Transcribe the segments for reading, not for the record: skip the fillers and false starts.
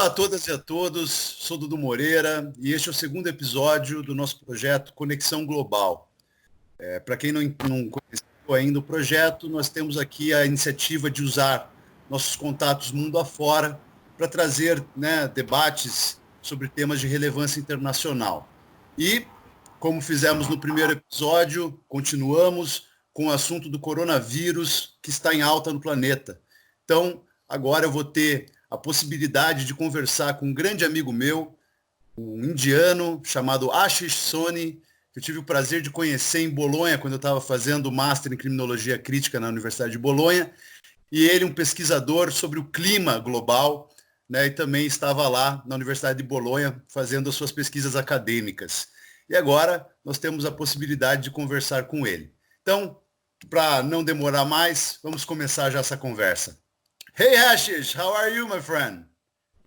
Olá a todas e a todos, sou Dudu Moreira e este é o segundo episódio do nosso projeto Conexão Global. Para quem não conheceu ainda o projeto, nós temos aqui a iniciativa de usar nossos contatos mundo afora para trazer, debates sobre temas de relevância internacional. E, como fizemos no primeiro episódio, continuamos com o assunto do coronavírus que está em alta no planeta. Então, agora eu vou ter a possibilidade de conversar com um grande amigo meu, um indiano chamado Ashish Soni, que eu tive o prazer de conhecer em Bolonha, quando eu estava fazendo o Master em Criminologia Crítica na Universidade de Bolonha, e ele um pesquisador sobre o clima global, e também estava lá na Universidade de Bolonha fazendo as suas pesquisas acadêmicas. E agora nós temos a possibilidade de conversar com ele. Então, para não demorar mais, vamos começar já essa conversa. Hey Ashish, how are you, my friend?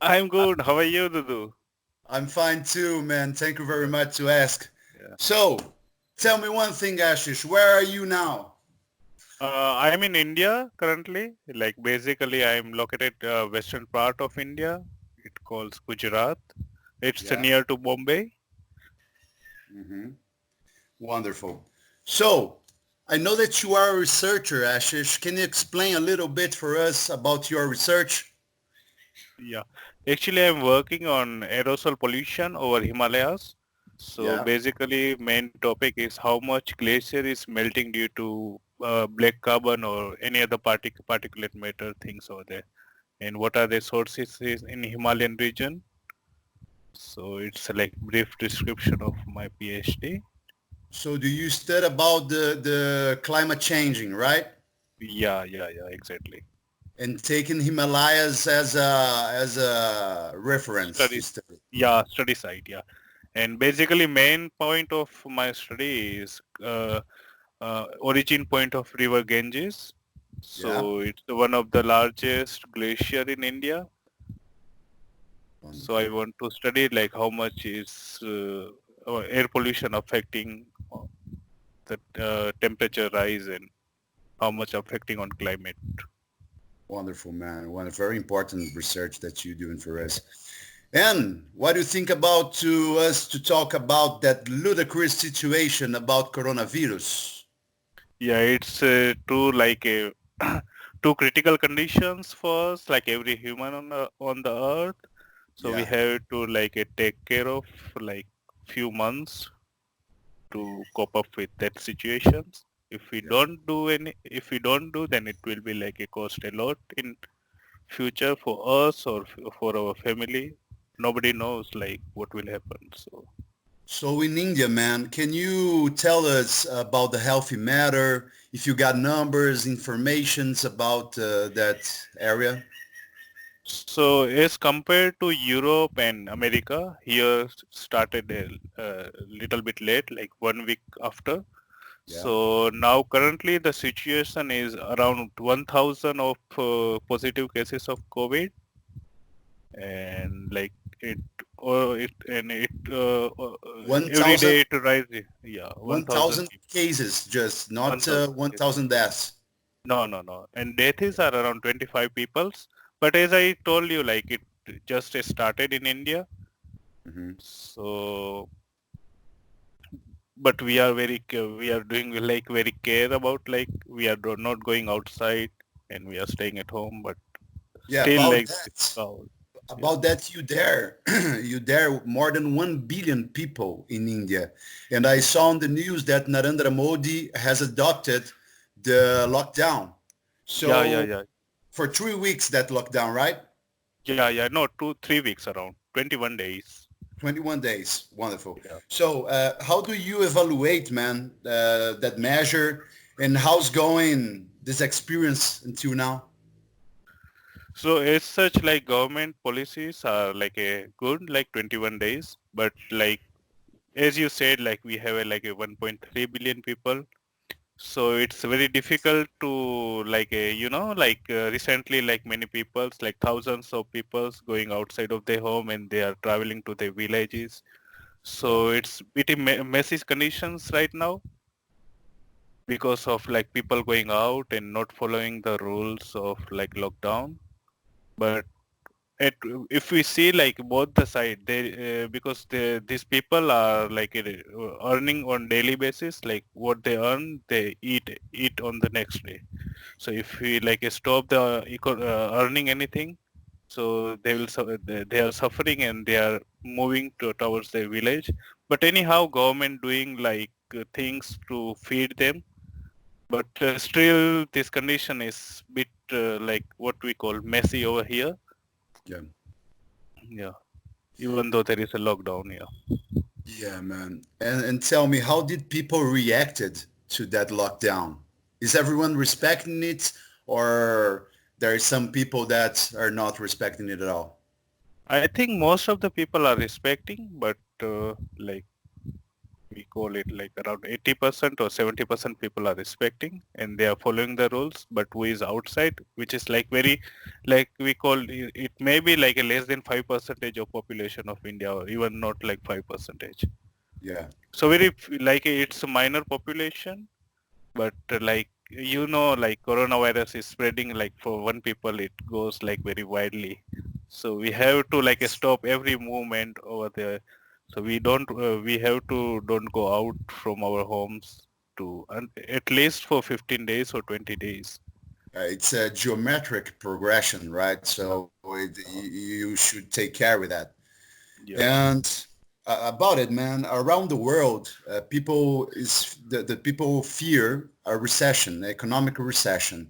I'm good. How are you, Dudu? I'm fine too, man. Thank you very much to ask. Yeah. So, tell me one thing, Ashish. Where are you now? I'm in India currently. Like basically, I'm located western part of India. It calls Gujarat. It's near to Bombay. Mm-hmm. Wonderful. So, I know that you are a researcher, Ashish. Can you explain a little bit for us about your research? Yeah. Actually, I'm working on aerosol pollution over Himalayas. So basically, main topic is how much glacier is melting due to black carbon or any other particulate matter things over there. And what are the sources in Himalayan region. So it's like brief description of my PhD. So do you study about the climate changing, right? Yeah, exactly. And taking Himalayas as a reference. Study site, yeah. And basically main point of my study is origin point of river Ganges. So it's one of the largest glacier in India. So I want to study like how much is air pollution affecting the temperature rise and how much affecting on climate. Wonderful, man. One very important research that you're doing for us. And what do you think about us to talk about that ludicrous situation about coronavirus? Yeah, it's two critical conditions for us, like every human on the earth. So we have to take care of few months to cope up with that situations. If we don't do, then it will be a cost a lot in future for us or for our family. Nobody knows what will happen. So in India, man, can you tell us about the healthy matter? If you got numbers, informations about that area? So as compared to Europe and America, here started a little bit late, like 1 week after. Yeah. So now currently the situation is around 1,000 of positive cases of COVID, and every day it rises. Yeah, 1,000 cases, just not 1,000 deaths. No. And deaths are around 25 people. But as I told you, it just started in India. Mm-hmm. So, but we are doing very care about we are not going outside and we are staying at home. But still about that, you dare more than 1 billion people in India. And I saw on the news that Narendra Modi has adopted the lockdown. So yeah. For 3 weeks, that lockdown, right? Yeah. No, 3 weeks around. 21 days. 21 days. Wonderful. Yeah. So how do you evaluate, man, that measure, and how's going this experience until now? So as such, government policies are a good 21 days, but as you said, we have a 1.3 billion people. So it's very difficult to recently many people, thousands of people going outside of their home and they are traveling to their villages. So it's pretty messy conditions right now because of people going out and not following the rules of lockdown. But if we see like both the side, because these people are like earning on daily basis, like what they earn, they eat on the next day. So if we like stop the earning anything, so they are suffering and they are moving towards their village. But anyhow, government doing like things to feed them, but still this condition is bit like what we call messy over here. Yeah. Yeah, even though there is a lockdown. Yeah. Yeah, man. And tell me, how did people reacted to that lockdown? Is everyone respecting it, or there are some people that are not respecting it at all? I think most of the people are respecting, but like we call it like around 80% or 70% people are respecting and they are following the rules. But who is outside, which is like very, like we call it may be like a less than 5% of population of India, or even not like 5%. Yeah. So very like it's a minor population, but like like coronavirus is spreading, like for one people it goes like very widely. So we have to like stop every movement over there. So we have to don't go out from our homes to at least for 15 days or 20 days. It's a geometric progression, right? So you should take care of that. Yeah. And about it, man, around the world, the people fear a recession, economic recession.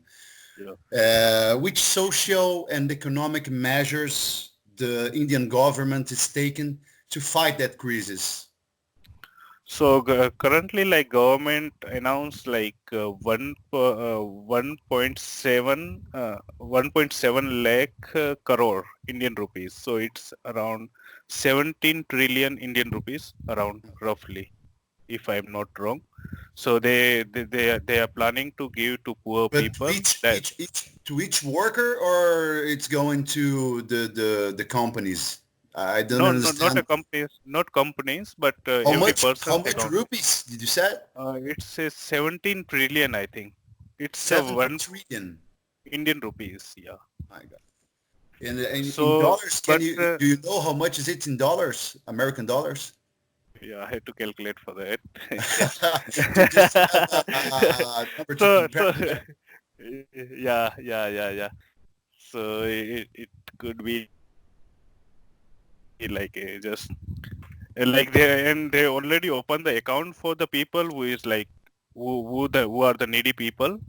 Yeah. Which social and economic measures the Indian government is taking to fight that crisis? So currently, like government announced like 1.7 lakh crore Indian rupees. So it's around 17 trillion Indian rupees, around roughly, if I'm not wrong. So they are planning to give to poor But to people. That each worker, or it's going to the companies? I don't not a understand. companies, not companies, but How every much? How person's much account. rupees did you say? It's a 17 trillion, I think. It's a 70 one trillion. Indian rupees, yeah. My God. In So, dollars, but do you know how much is it in dollars, American dollars? yeah, I had to calculate for that. Just to have a number to compare. So yeah. So it could be like just like they already opened the account for the people who is like who are the needy people.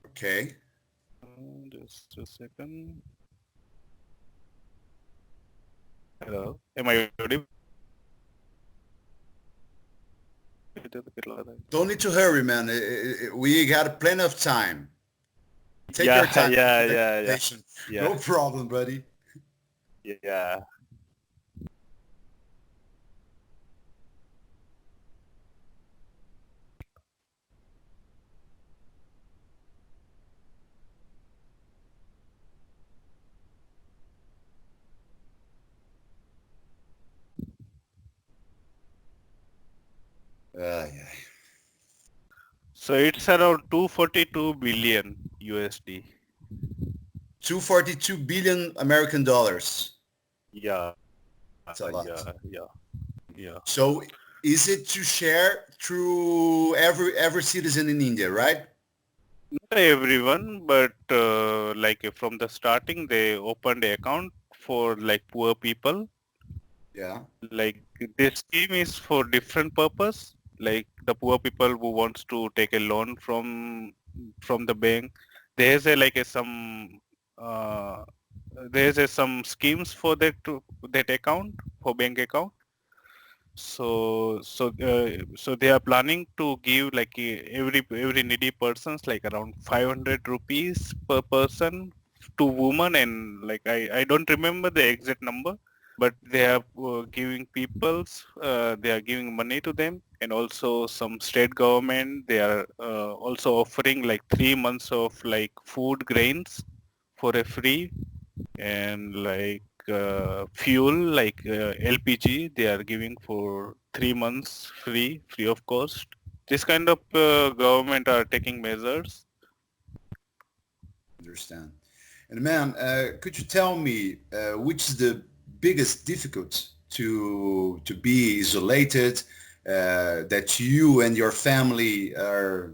Okay. Just a second. Hello, am I audible? Don't need to hurry, man. We got plenty of time. Take your time. Yeah. No problem, buddy. Yeah. Yeah. So it's around 242 billion USD. 242 billion American dollars. Yeah. That's a lot. Yeah. So is it to share through every citizen in India, right? Not everyone, but like from the starting, they opened an account for like poor people. Yeah. Like this scheme is for different purpose. Like the poor people who wants to take a loan from the bank, there's a like a some there's a some schemes for that account, for bank account. So they are planning to give like every needy persons like around 500 rupees per person to women, and like I don't remember the exact number, but they are giving they are giving money to them, and also some state government, they are also offering like 3 months of like food grains for a free, and like fuel like LPG they are giving for 3 months free of cost. This kind of government are taking measures. Understand. And man, could you tell me which is the biggest difficulty to be isolated, that you and your family are,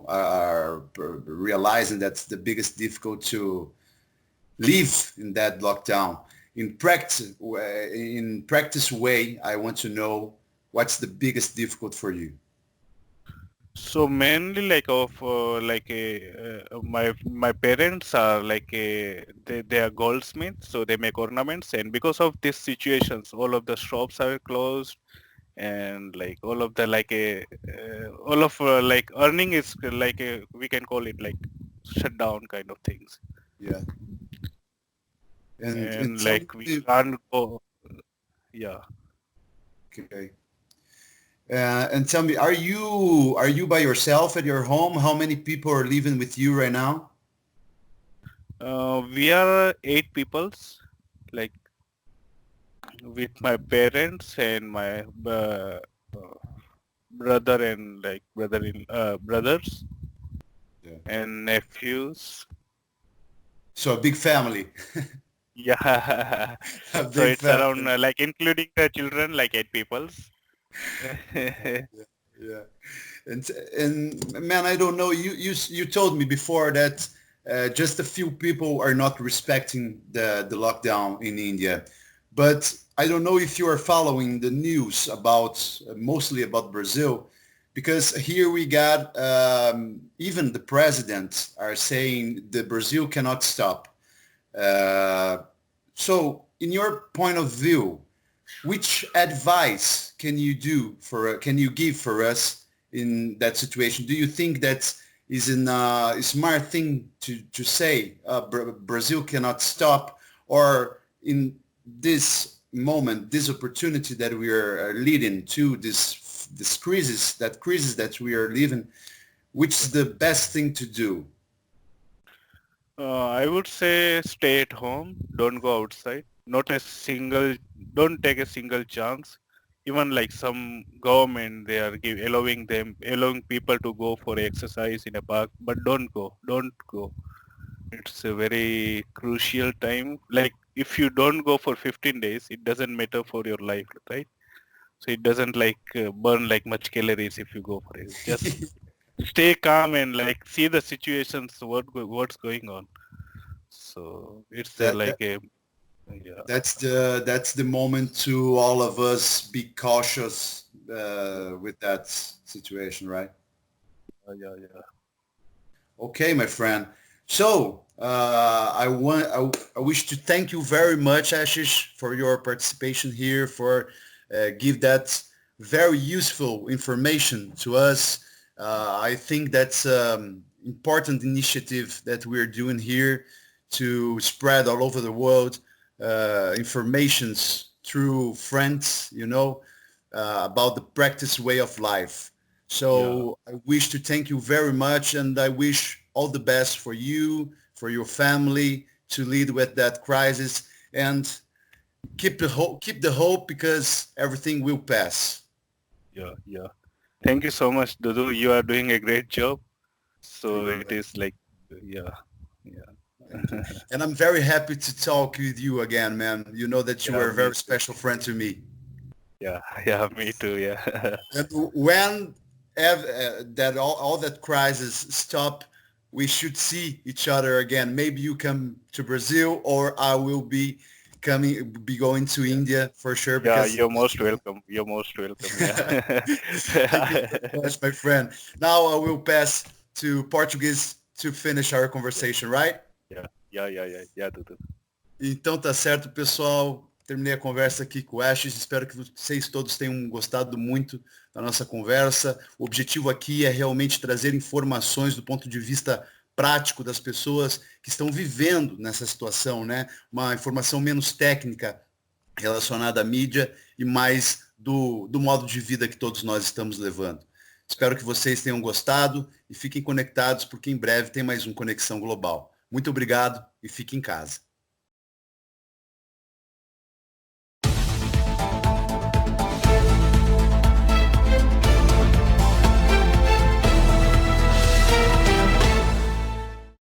are realizing that's the biggest difficult to live in that lockdown? In practice way, I want to know what's the biggest difficult for you. So mainly my parents are they are goldsmiths, so they make ornaments, and because of these situations, all of the shops are closed, and all of the earning is we can call it like shutdown kind of things, Yeah. and we can't go. Yeah. Okay. And tell me, are you by yourself at your home? How many people are living with you right now? We are 8 peoples, like with my parents and my brother and brothers and nephews. So a big family. Yeah. A So big it's family. around including the children, 8 peoples. Yeah. And man, I don't know. You told me before that just a few people are not respecting the lockdown in India, but I don't know if you are following the news about mostly about Brazil, because here we got even the president are saying the Brazil cannot stop. So in your point of view, which advice can you give for us in that situation? Do you think that is a smart thing to say Brazil cannot stop, or in this moment, this opportunity that we are leading to, this crisis that we are living, which is the best thing to do? I would say stay at home, don't go outside, don't take a single chance. Even some government, they are allowing people to go for exercise in a park, but don't go. It's a very crucial time. If you don't go for 15 days, it doesn't matter for your life, right? So it doesn't burn much calories if you go for it. Just stay calm and see the situations, what's going on. So it's That, yeah. that's the moment to all of us be cautious with that situation, right? Yeah. Okay, my friend. So I wish to thank you very much, Ashish, for your participation here, for give that very useful information to us. I think that's important initiative that we're doing here to spread all over the world informations through friends, about the practice way of life. So I wish to thank you very much, and I wish all the best for you, for your family, to lead with that crisis, and keep the hope, because everything will pass. Yeah. Thank you so much, Dudu. You are doing a great job. So it is yeah. Thank you. And I'm very happy to talk with you again, man. You know that you Yeah, are a me very too. special friend to me. Yeah, me too, yeah. And when that all that crisis stop, we should see each other again. Maybe you come to Brazil, or I will be going to India for sure. Yeah, Because you're most welcome. Yeah. thank you very much, my friend. Now I will pass to Portuguese to finish our conversation, right? Yeah, Dudu. Então tá certo, pessoal. Terminei a conversa aqui com o Ashish. Espero que vocês todos tenham gostado muito da nossa conversa. O objetivo aqui é realmente trazer informações do ponto de vista prático das pessoas que estão vivendo nessa situação, né? Uma informação menos técnica relacionada à mídia e mais do modo de vida que todos nós estamos levando. Espero que vocês tenham gostado e fiquem conectados, porque em breve tem mais um Conexão Global. Muito obrigado e fique em casa.